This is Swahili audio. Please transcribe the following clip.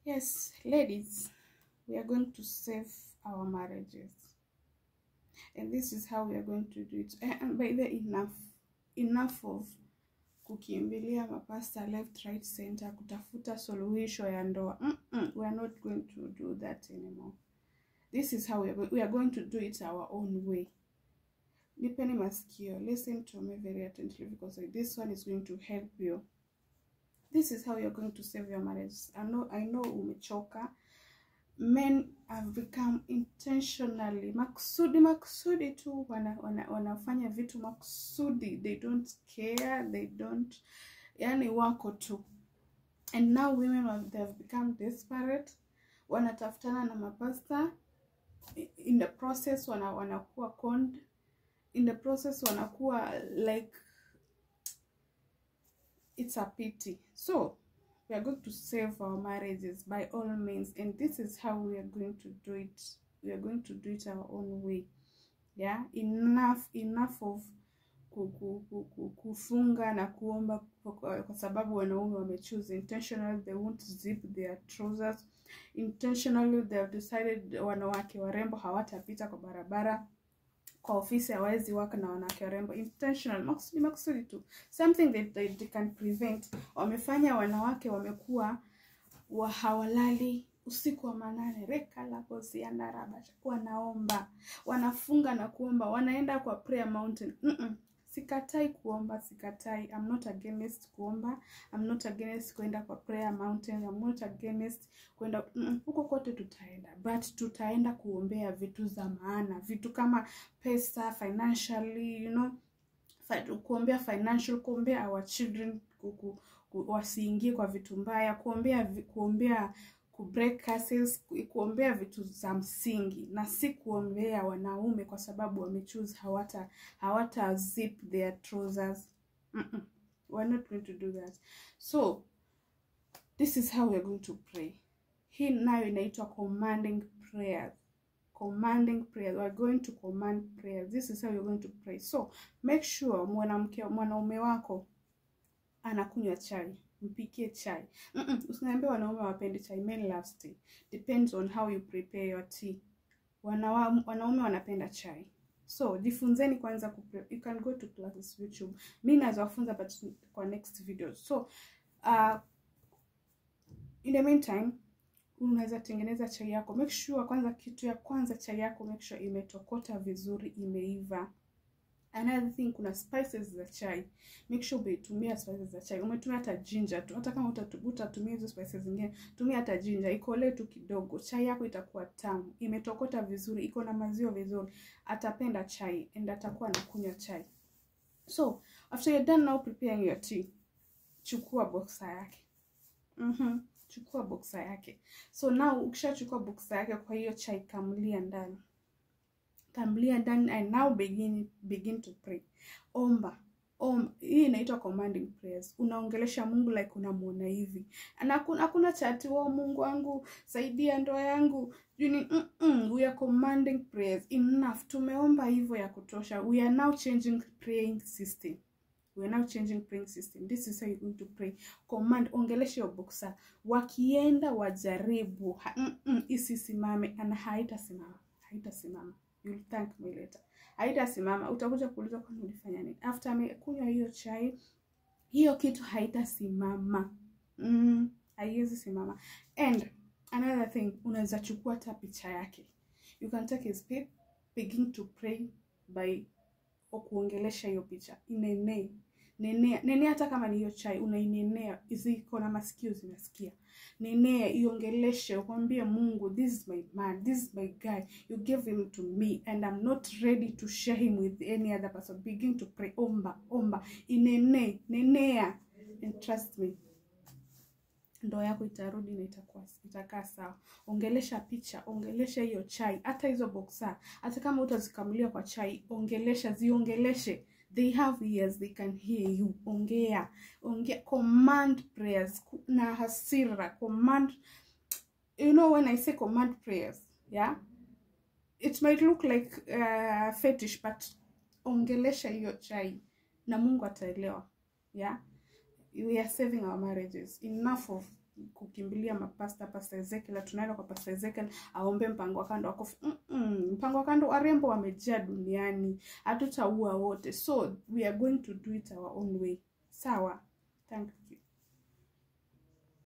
Yes, ladies, we are going to save our marriages, and this is how we are going to do it. And by the enough of kukimbilia mapasta left, right, center kutafuta suluhisho ya ndoa. We are not going to do that anymore. This is how we are going to do it our own way. Nipeni masikio, listen to me very attentively, because this one is going to help you. This is how you're going to save your marriage. I know umechoka. Men have become intentionally maksudi tu, wanafanya vitu maksudi. They don't care, they don't, yani wako tu. And now women they have become desperate, wanatafutana na mapasta. In the process wanakuwa conned, in the process wanakuwa like, it's a pity. So we are going to save our marriages by all means, and this is how we are going to do it. We are going to do it our own way. Yeah, enough of kufunga na kuomba kwa sababu wanaume wamechoose intentionally. They won't zip their trousers intentionally. They have decided wanawake warembo hawatapita kwa barabara, kwa ofisi hawezi waka na wanawake warembo. Intentional, maksudi tu, something that they can prevent. Wamefanya wanawake wamekuwa hawalali usiku wa manane, reka la bozi andaraba, wanaomba, wanafunga na kuomba, wanaenda kwa prayer mountain. Sikatai kuomba, sikatai. I'm not against kuomba. I'm not against kwenda kwa prayer mountain. I'm not against kwenda huko kote tutaenda, but tutaenda kuombea vitu za maana, vitu kama pesa, financially, you know, kuombea financial, kuombea our children wasiingie kwa vitu mbaya, kuombea break curses, kuombea vitu za msingi, na si kuombea wanaume kwa sababu wamechoose hawata zip their trousers. We're not going to do that. So this is how we're going to pray. Hii nayo inaitwa commanding prayers. Commanding prayers. We're going to command prayers. This is how you're going to pray. So make sure mwanaume wako anakunywa chai, mpikie chai. Usiniambie wanaume wapendi chai. Men love tea. Depends on how you prepare your tea. Wanaume wanapenda chai. So jifunzeni kwanza kuprepare. You can go to classes YouTube. Mimi nazowafunza but kwa next video. So in the meantime, unaweza tengeneza chai yako. Make sure kwanza, kitu ya kwanza, chai yako make sure imetokota vizuri, imeiva. Another thing, kuna spices za chai. Make sure umeitumia spices za chai. Umetumia hata ginger tu. Hata kama utatumia hizo spices zingine, tumia hata ginger. Ikole tu kidogo. Chai yako itakuwa tamu. Imetokota vizuri, iko na maziwa vizuri. Atapenda chai and atakuwa anakunywa chai. So, after you're done now preparing your tea, chukua boxer yake. Chukua boxer yake. So now ukishachukua boxer yake, kwa hiyo chai kamlia ndani. Kamlia ndani, and now begin to pray. Omba. Hii inaitwa commanding prayers. Unaongelesha Mungu like unamuona hivi. Na hakuna chati, Mungu wangu saidia ndoa yangu. We are commanding prayers. Enough. Tumeomba hivyo ya kutosha. We are now changing praying system. We are now changing praying system. This is how you're going to pray. Command, ongelesha your boxer. Wakienda wajaribu, isisimame, and haitasimama. You'll thank me later. Haitasimama, utakuja kuuliza kwa nini ulifanya nini. After amekunywa hiyo chai, hiyo kitu haitasimama. Haiwezi simama. And another thing, unaweza chukua hata picha yake. You can take his pic, begin to pray by kuongelesha hiyo picha. Nenea hata kama ni hiyo chai, unainenea, iko na masikio zinasikia. Nenea, iongeleshe, ukwambie Mungu, this is my man, this is my guy. You gave him to me and I'm not ready to share him with any other person. Begin to pray. Omba. Nenea. And trust me, ndoa yako itarudi na itakaa sawa. Ongelesha picha, ongelesha hiyo chai, hata hizo boxer, hata kama utazikamulia kwa chai, ziongeleshe. They have ears, they can hear you. Ongea. Command prayers. Na hasira. Command. You know, when I say command prayers, yeah, it might look like fetish, but ongelesha hiyo chai na Mungu ataelewa. Yeah, we are saving our marriages. Enough of kukimbilia mapasta, Pastor Ezekiel, tunaenda kwa Pastor Ezekiel aombe mpango wa kando wako. Mpango wa kando warembo wamejaa duniani, hatutaua wote. So we are going to do it our own way. Sawa? Thank you.